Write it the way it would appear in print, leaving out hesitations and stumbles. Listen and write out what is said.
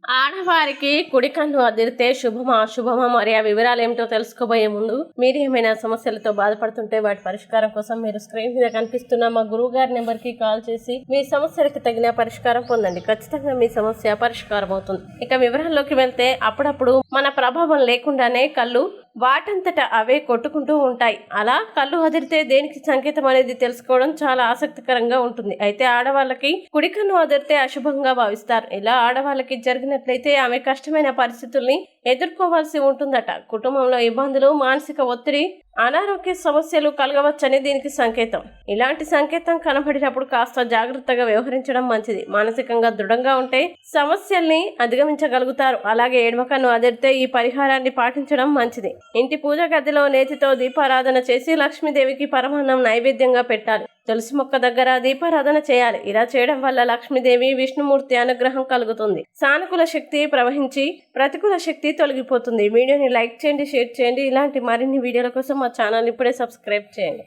ఆడవారికి కుడి కన్ను అదిరితే శుభమా అశుభమా మరి ఆ వివరాలు ఏమిటో తెలుసుకోబోయే ముందు మీరు ఏమైనా సమస్యలతో బాధపడుతుంటే వాటి పరిష్కారం కోసం మీరు స్క్రీన్ మీద కనిపిస్తున్న మా గురువు గారి నెంబర్కి కాల్ చేసి మీ సమస్యలకు తగిన పరిష్కారం పొందండి. ఖచ్చితంగా మీ సమస్య పరిష్కారం అవుతుంది. ఇక వివరాల్లోకి వెళ్తే అప్పుడప్పుడు మన ప్రభావం లేకుండానే కళ్ళు వాటంతట అవే కొట్టుకుంటూ ఉంటాయి. అలా కళ్ళు అదిరితే దేనికి సంకేతం అనేది తెలుసుకోవడం చాలా ఆసక్తికరంగా ఉంటుంది. అయితే ఆడవాళ్ళకి కుడి కన్ను అదిరితే అశుభంగా భావిస్తారు. ఇలా ఆడవాళ్ళకి జరిగినట్లయితే ఆమె కష్టమైన పరిస్థితుల్ని ఎదుర్కోవాల్సి ఉంటుందట. కుటుంబంలో ఇబ్బందులు, మానసిక ఒత్తిడి, అనారోగ్య సమస్యలు కలగవచ్చని దీనికి సంకేతం. ఇలాంటి సంకేతం కనబడినప్పుడు కాస్త జాగ్రత్తగా వ్యవహరించడం మంచిది. మానసికంగా దృఢంగా ఉంటే సమస్యల్ని అధిగమించగలుగుతారు. అలాగే ఎడమ కన్ను అదిరితే ఈ పరిహారాన్ని పాటించడం మంచిది. ఇంటి పూజ గదిలో నేతితో దీపారాధన చేసి లక్ష్మీదేవికి పరమాన్నం నైవేద్యంగా పెట్టాలి. తులసి మొక్క దగ్గర దీపారాధన చేయాలి. ఇలా చేయడం వల్ల లక్ష్మీదేవి, విష్ణుమూర్తి అనుగ్రహం కలుగుతుంది. సానుకూల శక్తి ప్రవహించి ప్రతికూల శక్తి తొలగిపోతుంది. వీడియోని లైక్ చేయండి, షేర్ చేయండి. ఇలాంటి మరిన్ని వీడియోల కోసం మా ఛానల్ ఇప్పుడే సబ్స్క్రైబ్ చేయండి.